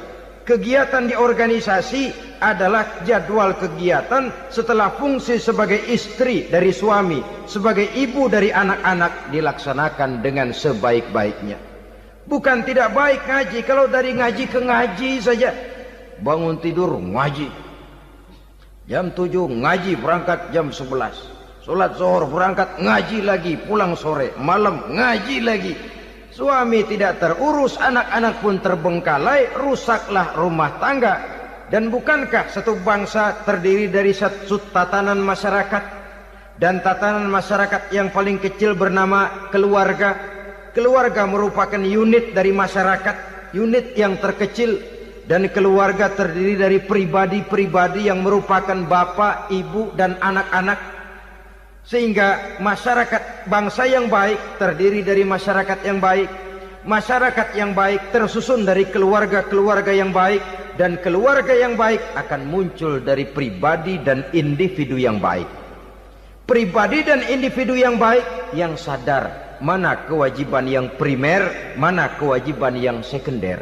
kegiatan di organisasi adalah jadwal kegiatan setelah fungsi sebagai istri dari suami, sebagai ibu dari anak-anak dilaksanakan dengan sebaik-baiknya. Bukan tidak baik ngaji, kalau dari ngaji ke ngaji saja. Bangun tidur ngaji, jam 7 ngaji, berangkat jam 11. Sholat zuhur berangkat ngaji lagi, pulang sore, malam ngaji lagi. Suami tidak terurus, anak-anak pun terbengkalai, rusaklah rumah tangga. Dan bukankah satu bangsa terdiri dari satu tatanan masyarakat, dan tatanan masyarakat yang paling kecil bernama keluarga. Keluarga merupakan unit dari masyarakat, unit yang terkecil, dan keluarga terdiri dari pribadi-pribadi yang merupakan bapak, ibu, dan anak-anak. Sehingga masyarakat bangsa yang baik terdiri dari masyarakat yang baik. Masyarakat yang baik tersusun dari keluarga-keluarga yang baik, dan keluarga yang baik akan muncul dari pribadi dan individu yang baik. Pribadi dan individu yang baik yang sadar mana kewajiban yang primer, mana kewajiban yang sekunder.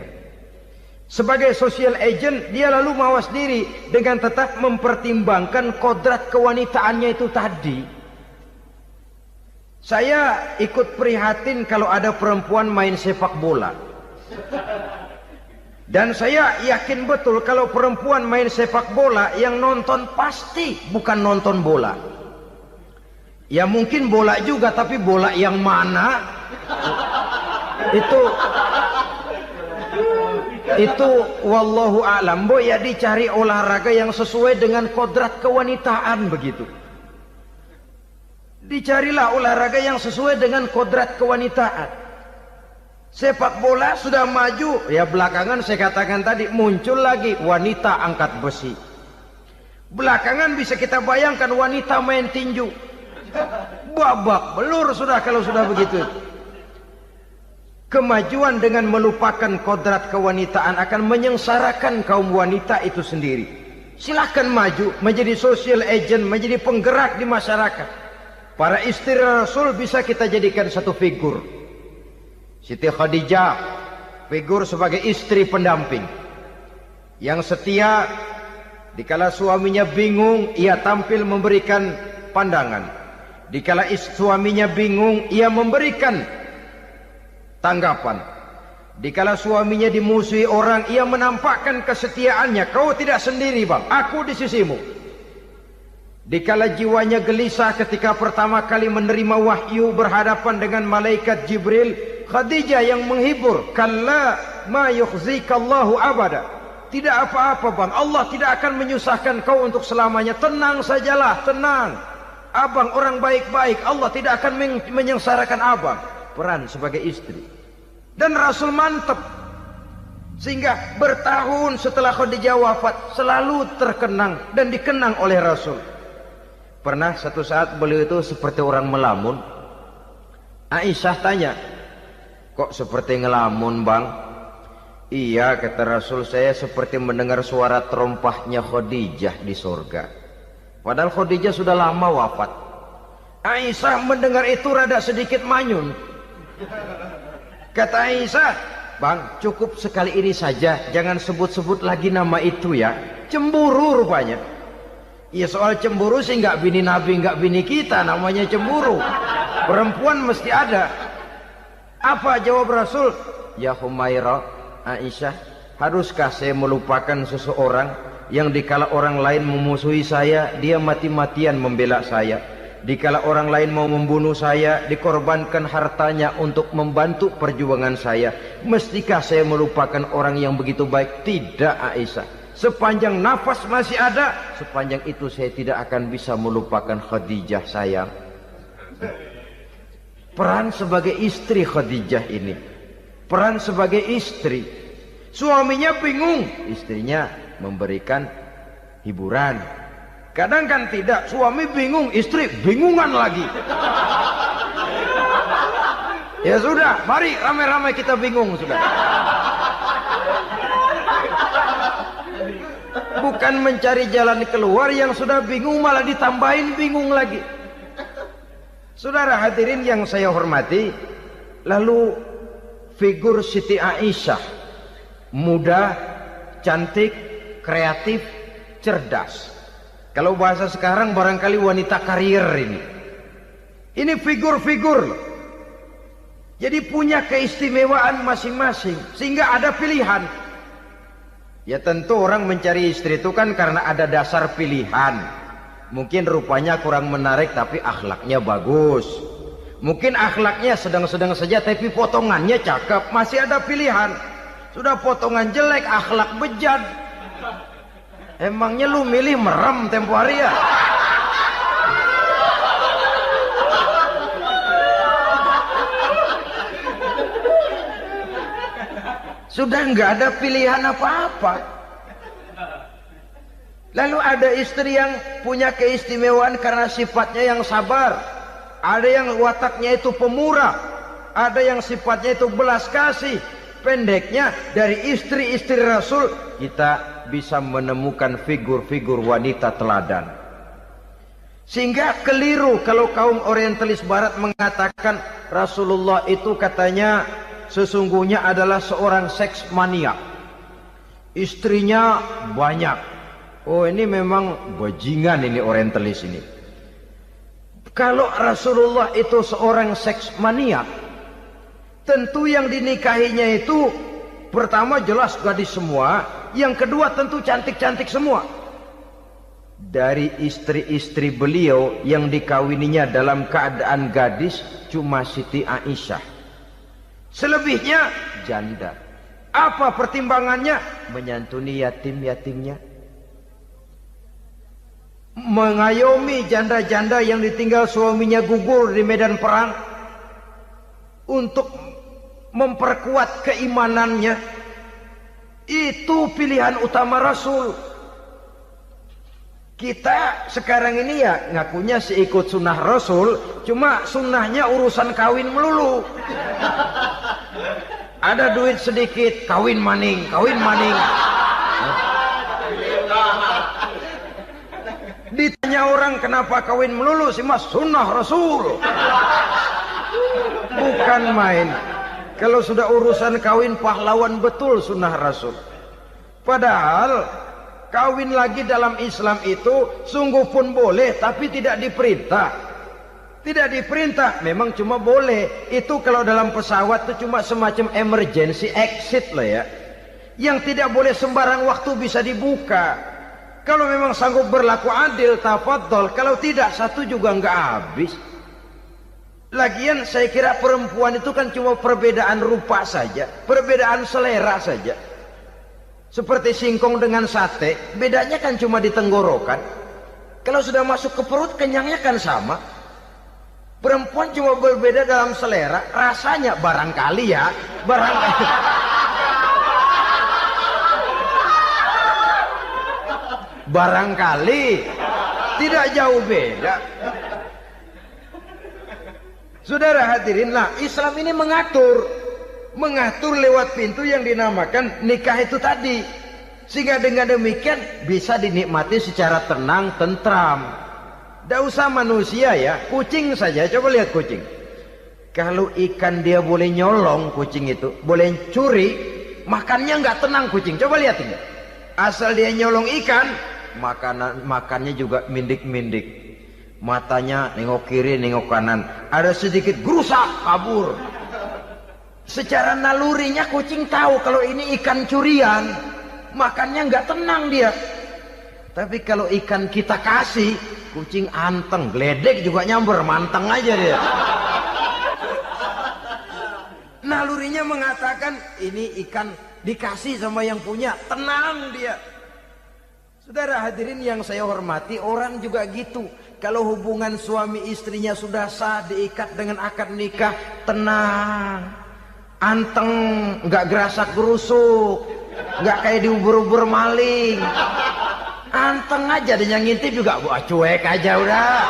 Sebagai social agent, dia lalu mawas diri dengan tetap mempertimbangkan kodrat kewanitaannya itu tadi. Saya ikut prihatin kalau ada perempuan main sepak bola. Dan saya yakin betul kalau perempuan main sepak bola, yang nonton pasti bukan nonton bola. Ya mungkin bola juga, tapi bola yang mana? Itu wallahu a'lam. Ya dicari olahraga yang sesuai dengan kodrat kewanitaan begitu. Dicarilah olahraga yang sesuai dengan kodrat kewanitaan. Sepak bola sudah maju, ya belakangan saya katakan tadi muncul lagi wanita angkat besi. Belakangan bisa kita bayangkan wanita main tinju. Babak belur sudah kalau sudah begitu. Kemajuan dengan melupakan kodrat kewanitaan akan menyengsarakan kaum wanita itu sendiri. Silahkan maju menjadi social agent, menjadi penggerak di masyarakat. Para istri Rasul bisa kita jadikan satu figur. Siti Khadijah, figur sebagai istri pendamping yang setia. Dikala suaminya bingung, ia tampil memberikan pandangan. Dikala suaminya bingung, ia memberikan tanggapan. Dikala suaminya dimusuhi orang, ia menampakkan kesetiaannya. Kau tidak sendiri bang, aku di sisimu. Dikala jiwanya gelisah ketika pertama kali menerima wahyu berhadapan dengan malaikat Jibril, Khadijah yang menghibur. Kalla ma yukhzikallahu abada. Tidak apa-apa bang, Allah tidak akan menyusahkan kau untuk selamanya. Tenang sajalah, tenang. Abang orang baik-baik, Allah tidak akan menyengsarakan abang. Peran sebagai istri. Dan Rasul mantap. Sehingga bertahun setelah Khadijah wafat, selalu terkenang dan dikenang oleh Rasul. Pernah satu saat beliau itu seperti orang melamun. Aisyah tanya, kok seperti ngelamun bang? Iya kata Rasul, saya seperti mendengar suara terompahnya Khadijah di surga. Padahal Khadijah sudah lama wafat. Aisyah mendengar itu rada sedikit manyun. Kata Aisyah, bang cukup sekali ini saja, jangan sebut-sebut lagi nama itu ya. Cemburu rupanya. Ya soal cemburu sih nggak bini Nabi, nggak bini kita, namanya cemburu. Perempuan mesti ada. Apa jawab Rasul? Ya Humairah, Aisyah, haruskah saya melupakan seseorang yang dikala orang lain memusuhi saya, dia mati-matian membela saya. Dikala orang lain mau membunuh saya, dikorbankan hartanya untuk membantu perjuangan saya. Mestikah saya melupakan orang yang begitu baik? Tidak, Aisyah. Sepanjang nafas masih ada, sepanjang itu saya tidak akan bisa melupakan Khadijah sayang. Peran sebagai istri Khadijah ini, peran sebagai istri. Suaminya bingung, istrinya memberikan hiburan. Kadang kan tidak, suami bingung, istri bingungan lagi. Ya sudah, mari ramai-ramai kita bingung sudah. Bukan mencari jalan keluar, yang sudah bingung malah ditambahin bingung lagi. Saudara hadirin yang saya hormati, lalu figur Siti Aisyah, muda, cantik, kreatif, cerdas. Kalau bahasa sekarang barangkali wanita karier ini. Ini figur-figur loh. Jadi punya keistimewaan masing-masing, sehingga ada pilihan. Ya tentu orang mencari istri itu kan karena ada dasar pilihan. Mungkin rupanya kurang menarik tapi akhlaknya bagus. Mungkin akhlaknya sedang-sedang saja tapi potongannya cakep. Masih ada pilihan. Sudah potongan jelek, akhlak bejat. Emangnya lu milih merem tempo hari ya? Sudah nggak ada pilihan apa-apa. Lalu ada istri yang punya keistimewaan karena sifatnya yang sabar. Ada yang wataknya itu pemurah. Ada yang sifatnya itu belas kasih. Pendeknya, dari istri-istri Rasul kita bisa menemukan figur-figur wanita teladan. Sehingga keliru kalau kaum orientalis barat mengatakan Rasulullah itu katanya sesungguhnya adalah seorang seks mania. Istrinya banyak. Oh ini memang bajingan ini orientalis ini. Kalau Rasulullah itu seorang seks mania, tentu yang dinikahinya itu pertama jelas gadis semua, yang kedua tentu cantik-cantik semua. Dari istri-istri beliau yang dikawininya dalam keadaan gadis cuma Siti Aisyah. Selebihnya janda. Apa pertimbangannya? Menyantuni yatim-yatimnya, mengayomi janda-janda yang ditinggal suaminya gugur di medan perang, untuk memperkuat keimanannya. Itu pilihan utama Rasul. Kita sekarang ini ya ngakunya sih ikut sunnah Rasul, cuma sunnahnya urusan kawin melulu. Ada duit sedikit, kawin maning, kawin maning. Ditanya orang kenapa kawin melulu, sih mas sunnah Rasul. Bukan main. Kalau sudah urusan kawin pahlawan betul sunnah Rasul. Padahal kawin lagi dalam Islam itu sungguh pun boleh, tapi tidak diperintah. Tidak diperintah, memang cuma boleh. Itu kalau dalam pesawat itu cuma semacam emergency exit lah ya. Yang tidak boleh sembarang waktu bisa dibuka. Kalau memang sanggup berlaku adil, tafadhol. Kalau tidak, satu juga nggak habis. Lagian saya kira perempuan itu kan cuma perbedaan rupa saja, perbedaan selera saja. Seperti singkong dengan sate, bedanya kan cuma di tenggorokan. Kalau sudah masuk ke perut, kenyangnya kan sama. Perempuan cuma berbeda dalam selera, rasanya barangkali ya, barangkali. Barangkali tidak jauh beda. Saudara hadirin, nah Islam ini mengatur lewat pintu yang dinamakan nikah itu tadi, sehingga dengan demikian bisa dinikmati secara tenang, tentram. Tidak usah manusia ya, kucing saja. Coba lihat kucing. Kalau ikan dia boleh nyolong, kucing itu boleh curi, makannya nggak tenang kucing. Coba lihat ini. Asal dia nyolong ikan, makannya juga mindik-mindik. Matanya nengok kiri, nengok kanan. Ada sedikit gerusak, kabur. Secara nalurinya kucing tahu kalau ini ikan curian. Makannya nggak tenang dia. Tapi kalau ikan kita kasih, kucing anteng, geledek juga nyamber, manteng aja dia. Nalurinya mengatakan ini ikan dikasih sama yang punya, tenang dia. Saudara hadirin yang saya hormati, orang juga gitu. Kalau hubungan suami istrinya sudah sah, diikat dengan akad nikah, tenang, anteng, nggak gerasak gerusuk, nggak kayak diubur-ubur maling. Anteng aja, dia yang ngintip juga cuek aja udah.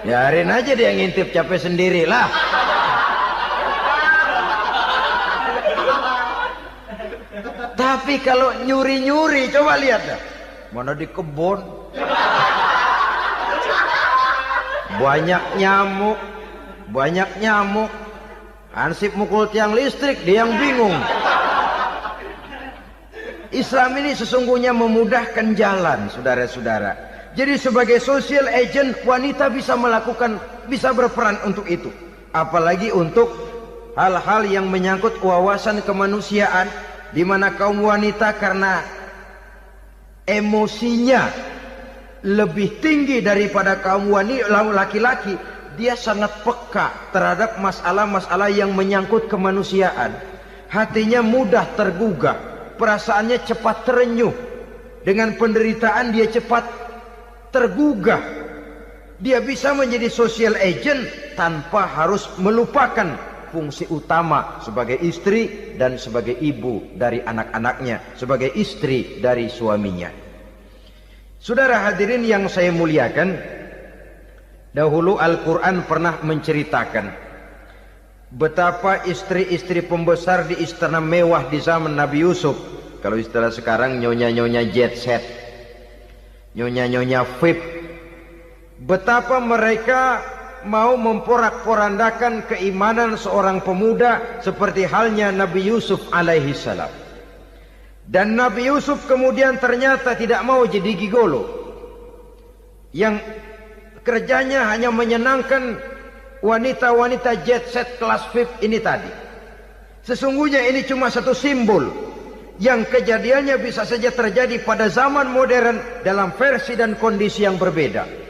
Biarin aja dia ngintip, capek sendirilah. Tapi kalau nyuri-nyuri, coba lihat dah. Mana di kebun banyak nyamuk. Ansip mukul tiang listrik, dia yang bingung. Islam ini sesungguhnya memudahkan jalan, saudara-saudara. Jadi sebagai social agent, wanita bisa berperan untuk itu. Apalagi untuk hal-hal yang menyangkut wawasan kemanusiaan, di mana kaum wanita karena emosinya lebih tinggi daripada kaum laki-laki, dia sangat peka terhadap masalah-masalah yang menyangkut kemanusiaan. Hatinya mudah tergugah, perasaannya cepat terenyuh. Dengan penderitaan dia cepat tergugah. Dia bisa menjadi social agent tanpa harus melupakan fungsi utama sebagai istri dan sebagai ibu dari anak-anaknya, sebagai istri dari suaminya. Saudara hadirin yang saya muliakan, dahulu Al-Quran pernah menceritakan betapa istri-istri pembesar di istana mewah di zaman Nabi Yusuf, kalau istilah sekarang nyonya-nyonya jet set, nyonya-nyonya VIP, betapa mereka mau memporak-porandakan keimanan seorang pemuda seperti halnya Nabi Yusuf alaihi salam. Dan Nabi Yusuf kemudian ternyata tidak mau jadi gigolo yang kerjanya hanya menyenangkan wanita-wanita jet set kelas VIP ini tadi. Sesungguhnya ini cuma satu simbol yang kejadiannya bisa saja terjadi pada zaman modern dalam versi dan kondisi yang berbeda.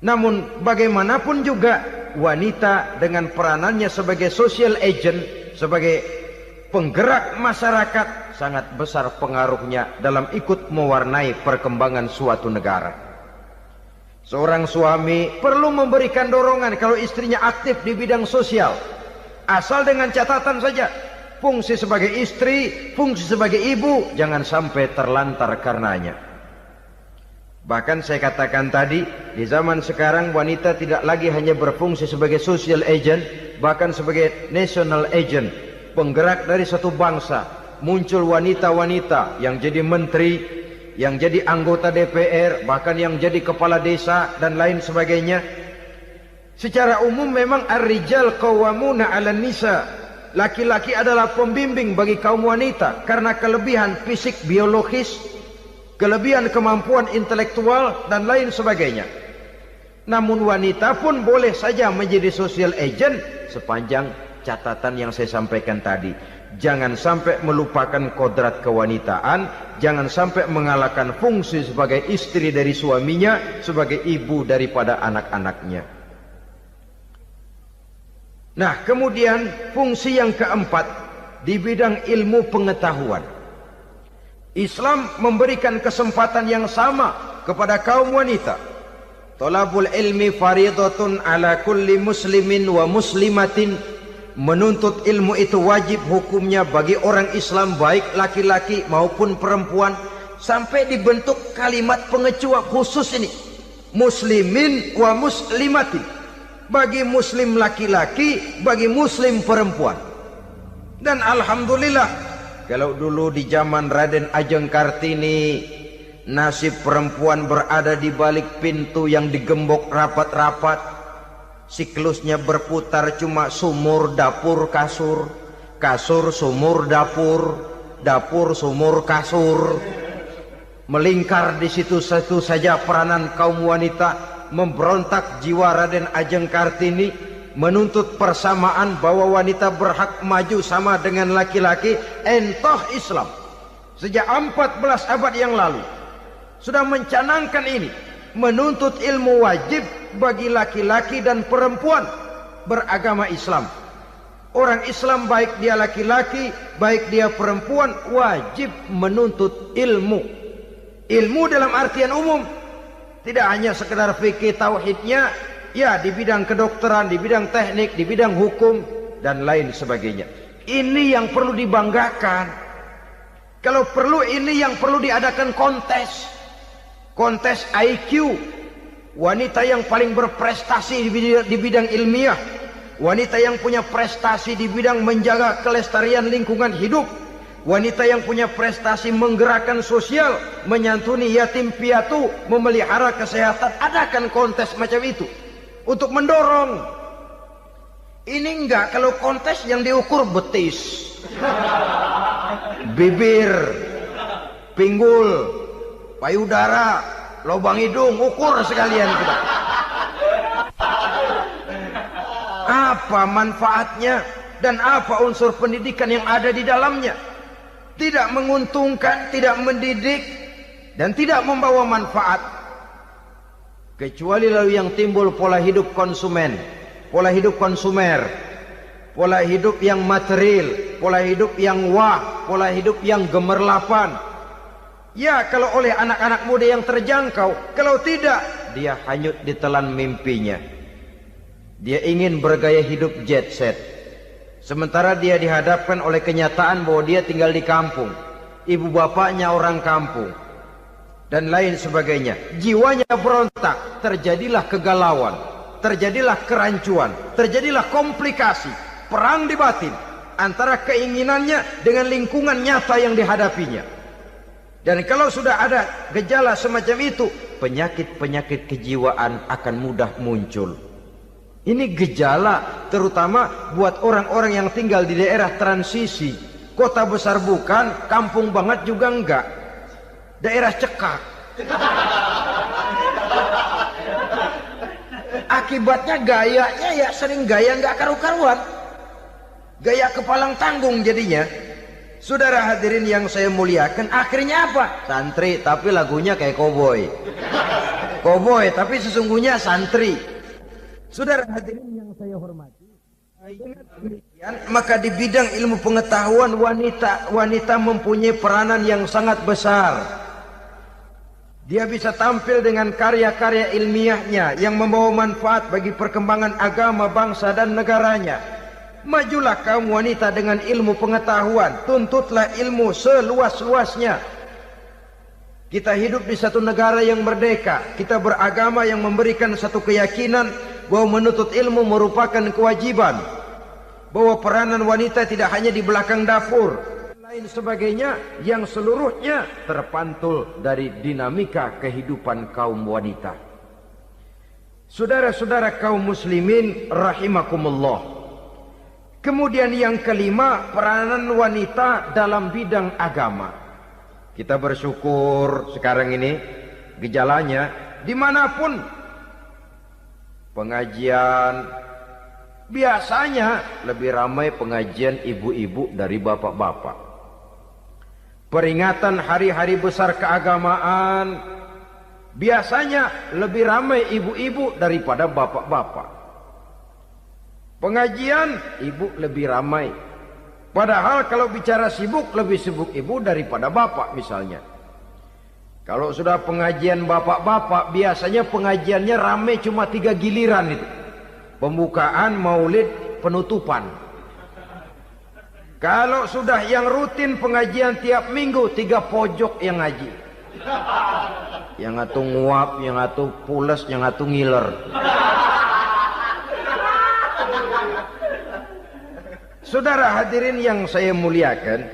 Namun bagaimanapun juga wanita dengan peranannya sebagai social agent, sebagai penggerak masyarakat, sangat besar pengaruhnya dalam ikut mewarnai perkembangan suatu negara. Seorang suami perlu memberikan dorongan kalau istrinya aktif di bidang sosial, asal dengan catatan saja, fungsi sebagai istri, fungsi sebagai ibu jangan sampai terlantar karenanya. Bahkan saya katakan tadi, di zaman sekarang wanita tidak lagi hanya berfungsi sebagai social agent, bahkan sebagai national agent, penggerak dari satu bangsa. Muncul wanita-wanita yang jadi menteri, yang jadi anggota DPR, bahkan yang jadi kepala desa dan lain sebagainya. Secara umum memang ar-rijal qawwamuna 'alan nisa. Laki-laki adalah pembimbing bagi kaum wanita karena kelebihan fisik biologis, kelebihan kemampuan intelektual dan lain sebagainya. Namun wanita pun boleh saja menjadi social agent sepanjang catatan yang saya sampaikan tadi. Jangan sampai melupakan kodrat kewanitaan, jangan sampai mengalahkan fungsi sebagai istri dari suaminya, sebagai ibu daripada anak-anaknya. Nah, kemudian fungsi yang keempat di bidang ilmu pengetahuan. Islam memberikan kesempatan yang sama kepada kaum wanita. Thalabul ilmi faridatun ala kulli muslimin wa muslimatin. Menuntut ilmu itu wajib hukumnya bagi orang Islam, baik laki-laki maupun perempuan. Sampai dibentuk kalimat pengecualian khusus ini, muslimin wa muslimatin, bagi muslim laki-laki, bagi muslim perempuan. Dan alhamdulillah, kalau dulu di zaman Raden Ajeng Kartini, nasib perempuan berada di balik pintu yang digembok rapat-rapat, siklusnya berputar cuma sumur, dapur, kasur, kasur, sumur, dapur, dapur, sumur, kasur. Melingkar di situ-situ saja peranan kaum wanita. Memberontak jiwa Raden Ajeng Kartini, menuntut persamaan bahwa wanita berhak maju sama dengan laki-laki. Entah Islam sejak 14 abad yang lalu sudah mencanangkan ini, menuntut ilmu wajib bagi laki-laki dan perempuan beragama Islam. Orang Islam baik dia laki-laki, baik dia perempuan, wajib menuntut ilmu. Ilmu dalam artian umum, tidak hanya sekedar fikih tauhidnya, ya di bidang kedokteran, di bidang teknik, di bidang hukum dan lain sebagainya. Ini yang perlu dibanggakan. Kalau perlu, ini yang perlu diadakan kontes. Kontes IQ. Wanita yang paling berprestasi di bidang ilmiah, wanita yang punya prestasi di bidang menjaga kelestarian lingkungan hidup, wanita yang punya prestasi menggerakkan sosial, menyantuni yatim piatu, memelihara kesehatan. Adakan kontes macam itu untuk mendorong. Ini enggak, kalau kontes yang diukur betis, bibir, pinggul, payudara, lubang hidung, ukur sekalian kita. Apa manfaatnya dan apa unsur pendidikan yang ada di dalamnya? Tidak menguntungkan, tidak mendidik, dan tidak membawa manfaat. Kecuali lalu yang timbul pola hidup konsumen, pola hidup konsumer, pola hidup yang material, pola hidup yang wah, pola hidup yang gemerlapan. Ya, kalau oleh anak-anak muda yang terjangkau. Kalau tidak, dia hanyut ditelan mimpinya. Dia ingin bergaya hidup jet set, sementara dia dihadapkan oleh kenyataan bahwa dia tinggal di kampung, ibu bapaknya orang kampung, dan lain sebagainya. Jiwanya berontak, terjadilah kegalauan, terjadilah kerancuan, terjadilah komplikasi, perang di batin antara keinginannya dengan lingkungan nyata yang dihadapinya. Dan kalau sudah ada gejala semacam itu, penyakit-penyakit kejiwaan akan mudah muncul. Ini gejala terutama buat orang-orang yang tinggal di daerah transisi. Kota besar bukan, kampung banget juga enggak. Daerah cekak. Akibatnya gayanya ya sering gaya enggak karu-karuan. Gaya kepalang tanggung jadinya. Saudara hadirin yang saya muliakan, akhirnya apa? Santri tapi lagunya kayak koboi. Koboi tapi sesungguhnya santri. Saudara hadirin yang saya hormati, maka di bidang ilmu pengetahuan wanita mempunyai peranan yang sangat besar. Dia bisa tampil dengan karya-karya ilmiahnya yang membawa manfaat bagi perkembangan agama, bangsa dan negaranya. Majulah kaum wanita dengan ilmu pengetahuan, tuntutlah ilmu seluas-luasnya. Kita hidup di satu negara yang merdeka, kita beragama yang memberikan satu keyakinan bahwa menuntut ilmu merupakan kewajiban, bahwa peranan wanita tidak hanya di belakang dapur, lain sebagainya yang seluruhnya terpantul dari dinamika kehidupan kaum wanita. Saudara-saudara kaum muslimin rahimakumullah. Kemudian yang kelima, peranan wanita dalam bidang agama. Kita bersyukur sekarang ini gejalanya dimanapun pengajian, biasanya lebih ramai pengajian ibu-ibu dari bapak-bapak. Peringatan hari-hari besar keagamaan, biasanya lebih ramai ibu-ibu daripada bapak-bapak. Pengajian ibu lebih ramai. Padahal kalau bicara sibuk, lebih sibuk ibu daripada bapak misalnya. Kalau sudah pengajian bapak-bapak, biasanya pengajiannya ramai cuma 3 giliran itu. Pembukaan, maulid, penutupan. Kalau sudah yang rutin pengajian tiap minggu, 3 pojok yang ngaji. Yang atu nguap, yang atu pules, yang atu ngiler. Saudara hadirin yang saya muliakan,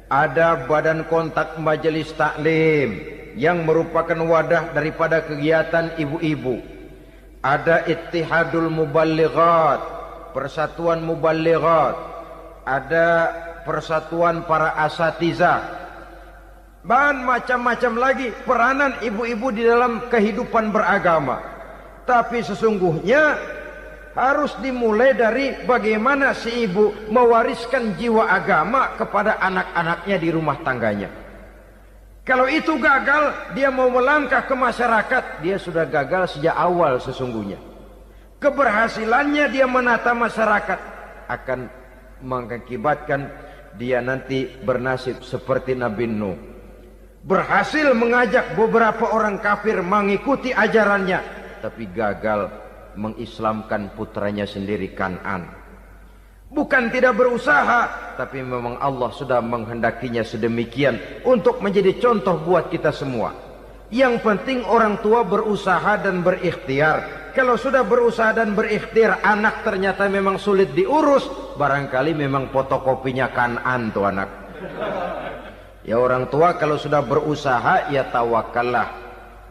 ada badan kontak majelis taklim yang merupakan wadah daripada kegiatan ibu-ibu. Ada Ittihadul Muballighat, Persatuan Muballighat. Ada persatuan para asatiza, dan macam-macam lagi peranan ibu-ibu di dalam kehidupan beragama. Tapi sesungguhnya harus dimulai dari bagaimana si ibu mewariskan jiwa agama kepada anak-anaknya di rumah tangganya. Kalau itu gagal, dia mau melangkah ke masyarakat, dia sudah gagal sejak awal sesungguhnya. Keberhasilannya dia menata masyarakat akan mengakibatkan dia nanti bernasib seperti Nabi Nuh. Berhasil mengajak beberapa orang kafir mengikuti ajarannya, tapi gagal mengislamkan putranya sendiri Kan'an. Bukan tidak berusaha, tapi memang Allah sudah menghendakinya sedemikian untuk menjadi contoh buat kita semua. Yang penting orang tua berusaha dan berikhtiar. Kalau sudah berusaha dan berikhtiar, anak ternyata memang sulit diurus, barangkali memang fotokopinya Kan'an tuh anak. Ya orang tua kalau sudah berusaha, ya tawakallah.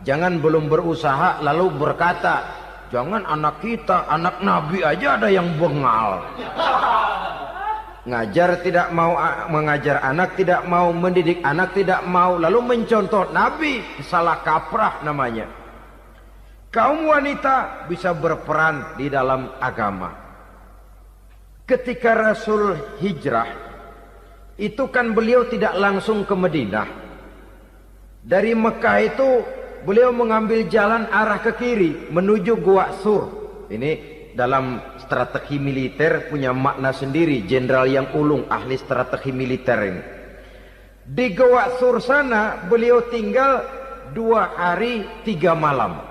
Jangan belum berusaha lalu berkata, jangan anak kita, anak Nabi aja ada yang bengal. Ngajar tidak mau, mengajar anak tidak mau, mendidik anak tidak mau, lalu mencontoh Nabi, salah kaprah namanya. Kaum wanita bisa berperan di dalam agama. Ketika Rasul hijrah, itu kan beliau tidak langsung ke Madinah. Dari Mekah itu beliau mengambil jalan arah ke kiri menuju Gua Sur. Ini dalam strategi militer punya makna sendiri. Jenderal yang ulung, ahli strategi militer ini. Di Gua Sur sana beliau tinggal 2 hari 3 malam.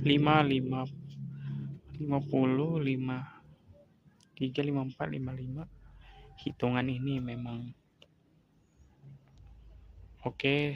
5, 5, 50, 5, 3, 5, 4, 5, 5. Hitungan ini memang oke.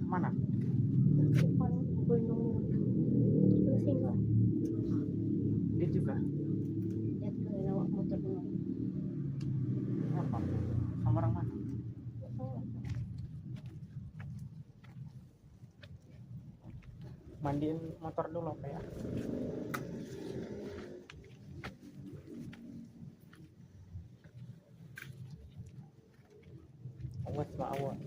Mana? Dia juga. Apa? Sama orang mana? Mandiin motor dulu apa ya? Awas lah awas.